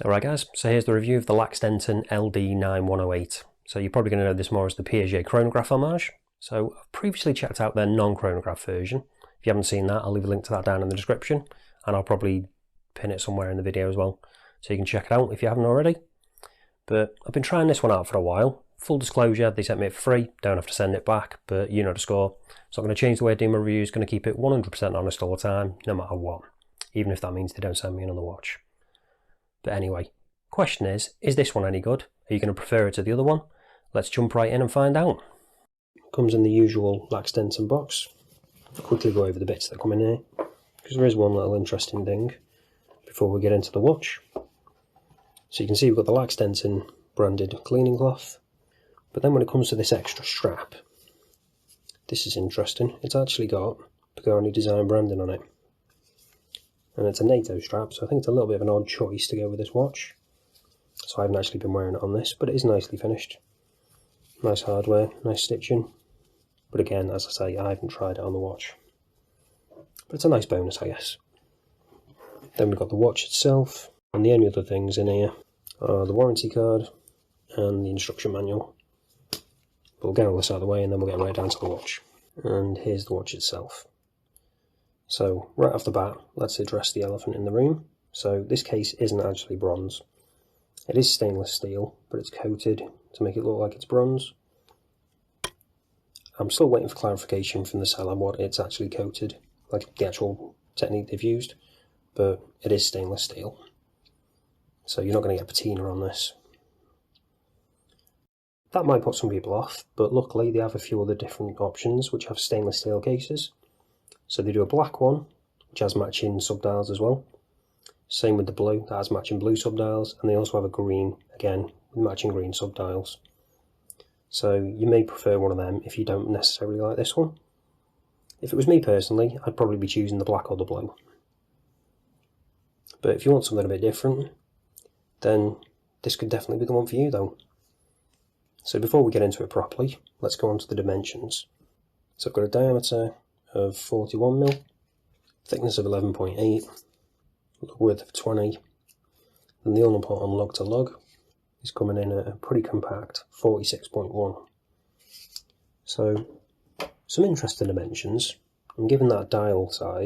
Alright guys, so here's the review of the Lacz Denton LD9108. So you're probably going to know this more as the Piaget Chronograph Homage. So I've previously checked out their non-chronograph version. If you haven't seen that, I'll leave a link to that down in the description, and I'll probably pin it somewhere in the video as well, so you can check it out if you haven't already. But I've been trying this one out for a while. Full disclosure, they sent me it for free, don't have to send it back, but you know the score. So I'm going to change the way I do my reviews, going to keep it 100% honest all the time, no matter what, even if that means they don't send me another watch. But anyway, question is this one any good? Are you going to prefer it to the other one? Let's jump right in and find out. Comes in the usual Lacz Denton box. I'll quickly go over the bits that come in here, because there is one little interesting thing before we get into the watch. So you can see we've got the Lacz Denton branded cleaning cloth, but then when it comes to this extra strap, this is interesting. It's actually got Piaget design branding on it. And it's a NATO strap, so I think it's a little bit of an odd choice to go with this watch. So I haven't actually been wearing it on this, but it is nicely finished. Nice hardware, nice stitching. But again, as I say, I haven't tried it on the watch. But it's a nice bonus, I guess. Then we've got the watch itself, and the only other things in here are the warranty card and the instruction manual. But we'll get all this out of the way and then we'll get right down to the watch. And here's the watch itself. So, right off the bat, let's address the elephant in the room. So, this case isn't actually bronze. It is stainless steel, but it's coated to make it look like it's bronze. I'm still waiting for clarification from the seller what it's actually coated, like the actual technique they've used, but it is stainless steel. So, you're not going to get patina on this. That might put some people off, but luckily they have a few other different options which have stainless steel cases. So they do a black one, which has matching subdials as well. Same with the blue, that has matching blue subdials, and they also have a green, again, with matching green subdials. So you may prefer one of them if you don't necessarily like this one. If it was me personally, I'd probably be choosing the black or the blue. But if you want something a bit different, then this could definitely be the one for you though. So before we get into it properly, let's go on to the dimensions. So I've got a diameter of 41mm, thickness of 11.8, width of 20, and the all-important on lug to lug is coming in at a pretty compact 46.1. So some interesting dimensions, and given that diameter,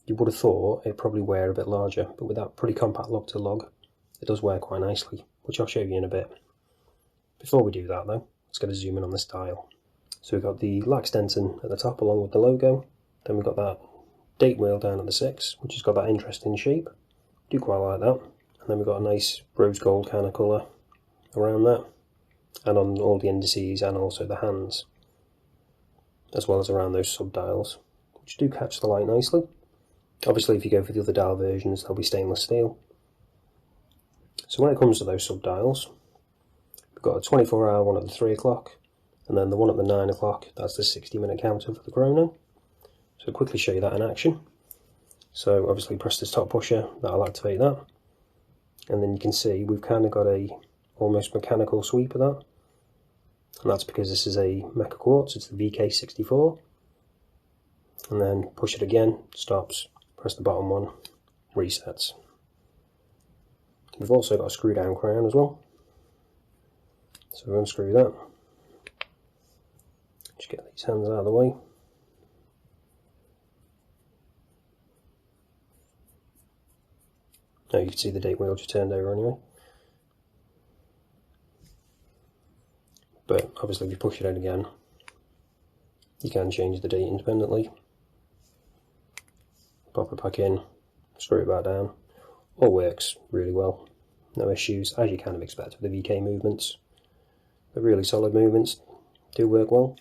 you would have thought it'd probably wear a bit larger, but with that pretty compact lug to lug, it does wear quite nicely, which I'll show you in a bit. Before we do that though, let's get a zoom in on this dial. So we've got the Lacz Denton at the top along with the logo, then we've got that date wheel down at the 6, which has got that interesting shape, do quite like that, and then we've got a nice rose gold kind of colour around that, and on all the indices and also the hands, as well as around those subdials, which do catch the light nicely. Obviously if you go for the other dial versions they'll be stainless steel. So when it comes to those subdials, we've got a 24-hour one at the 3 o'clock, and then the one at the 9 o'clock, that's the 60-minute counter for the chrono. So I'll quickly show you that in action. So obviously press this top pusher, that'll activate that. And then you can see we've kind of got a almost mechanical sweep of that. And that's because this is a Mecha-quartz, it's the VK64. And then push it again, stops, press the bottom one, resets. We've also got a screw down crown as well. So we'll unscrew that. Just get these hands out of the way. Now you can see the date wheel just turned over anyway. But obviously if you push it in again, you can change the date independently. Pop it back in, screw it back down. All works really well. No issues, as you kind of expect with the VK movements. The really solid movements do work well.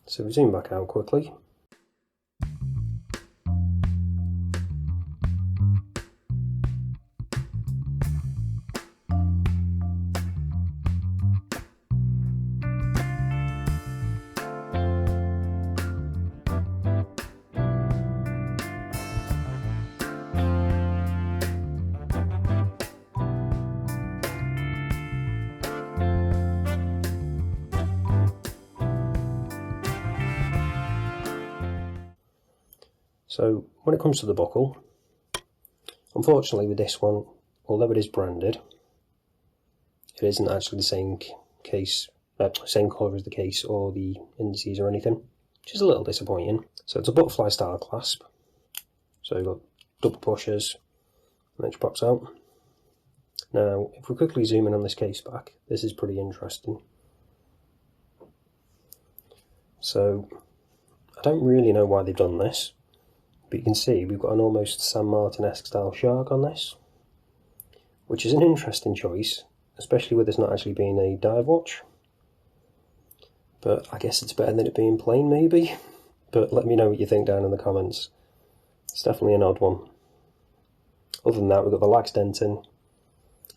So we zoom back out quickly. So when it comes to the buckle, Unfortunately with this one, although it is branded, it isn't actually the same case, same colour as the case or the indices or anything, which is a little disappointing. So it's a butterfly style clasp. So you've got double pushers, and it pops out. Now, if we quickly zoom in on this case back, this is pretty interesting. So, I don't really know why they've done this, but you can see we've got an almost San Martin-esque style shark on this, which is an interesting choice, especially with this not actually being a dive watch. But I guess it's better than it being plain, maybe. But let me know what you think down in the comments. It's definitely an odd one. Other than that, we've got the Lacz Denton,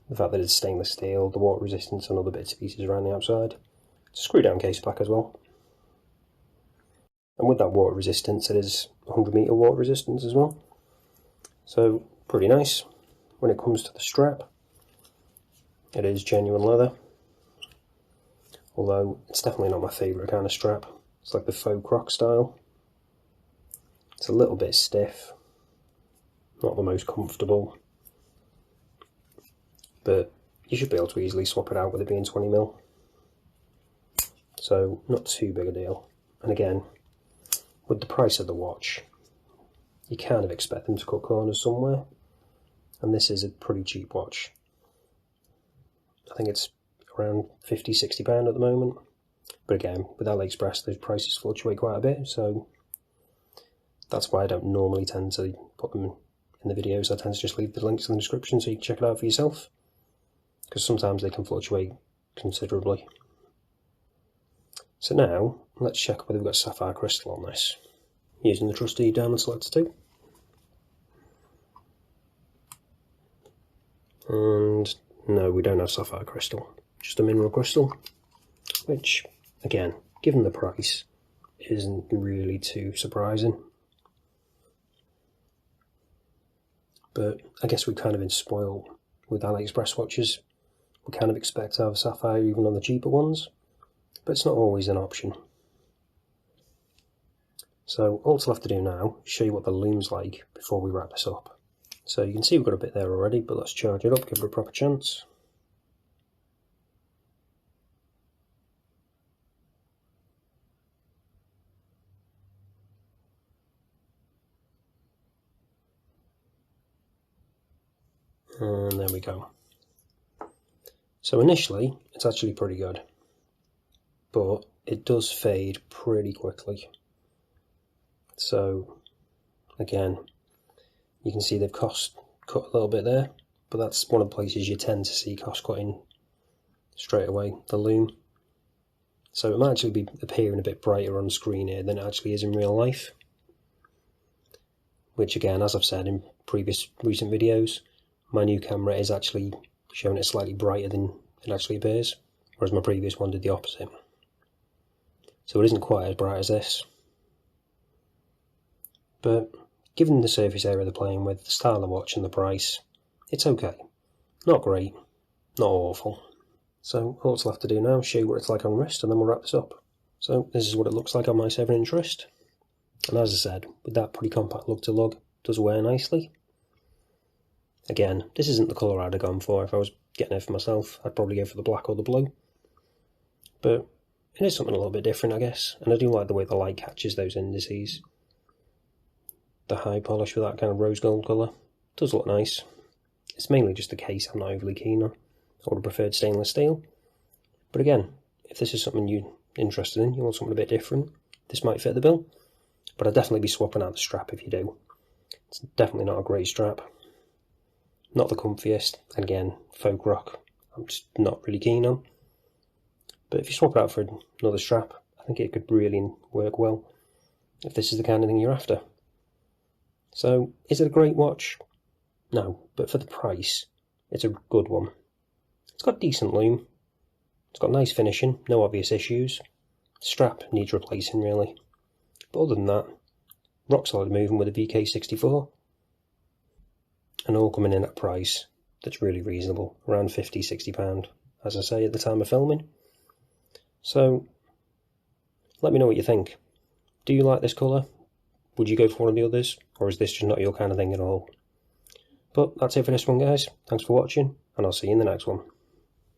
the fact that it's stainless steel, the water resistance and other bits and pieces around the outside. It's a screw down case back as well. And with that water resistance, it is 100 metre water resistance as well. So, pretty nice. When it comes to the strap, it is genuine leather. Although, it's definitely not my favourite kind of strap. It's like the faux croc style. It's a little bit stiff. Not the most comfortable. But you should be able to easily swap it out with it being 20mm. So, not too big a deal. And again, with the price of the watch, you kind of expect them to cut corners somewhere. And this is a pretty cheap watch. I think it's around £50–60 at the moment. But again, with AliExpress, those prices fluctuate quite a bit, so that's why I don't normally tend to put them in the videos. I tend to just leave the links in the description so you can check it out for yourself, because sometimes they can fluctuate considerably. So now, let's check whether we've got sapphire crystal on this, using the trusty diamond selector too. And no, we don't have sapphire crystal, just a mineral crystal, which, again, given the price, isn't really too surprising. But I guess we've kind of been spoiled with AliExpress watches. We kind of expect to have sapphire even on the cheaper ones, but it's not always an option. So all it's left to do now is show you what the loom's like before we wrap this up. So you can see we've got a bit there already, but let's charge it up, give it a proper chance. And there we go. So initially, it's actually pretty good, but it does fade pretty quickly. So again, you can see they've cut a little bit there, but that's one of the places you tend to see cost cutting straight away, the loom. So it might actually be appearing a bit brighter on screen here than it actually is in real life. Which again, as I've said in previous recent videos, my new camera is actually showing it slightly brighter than it actually appears, whereas my previous one did the opposite. So it isn't quite as bright as this. But given the surface area they're playing with, the style of the watch and the price, it's okay. Not great, not awful. So all that's left to do now is show you what it's like on wrist, and then we'll wrap this up. So this is what it looks like on my 7-inch wrist. And as I said, with that pretty compact lug to lug, it does wear nicely. Again, this isn't the colour I'd have gone for. If I was getting it for myself, I'd probably go for the black or the blue. But it is something a little bit different, I guess. And I do like the way the light catches those indices. The high polish with that kind of rose gold colour does look nice. It's mainly just the case I'm not overly keen on. I would have preferred stainless steel. But again, if this is something you're interested in, you want something a bit different, this might fit the bill. But I'd definitely be swapping out the strap if you do. It's definitely not a great strap. Not the comfiest, and again, faux croc, I'm just not really keen on. But if you swap it out for another strap, I think it could really work well, if this is the kind of thing you're after. So, is it a great watch? No, but for the price, it's a good one. It's got decent loom, it's got nice finishing, no obvious issues. The strap needs replacing really. But other than that, rock solid movement with a VK64. And all coming in at a price that's really reasonable, around £50–60, as I say at the time of filming. So, let me know what you think. Do you like this colour? Would you go for one of the others? Or is this just not your kind of thing at all? But that's it for this one, guys. Thanks for watching, and I'll see you in the next one.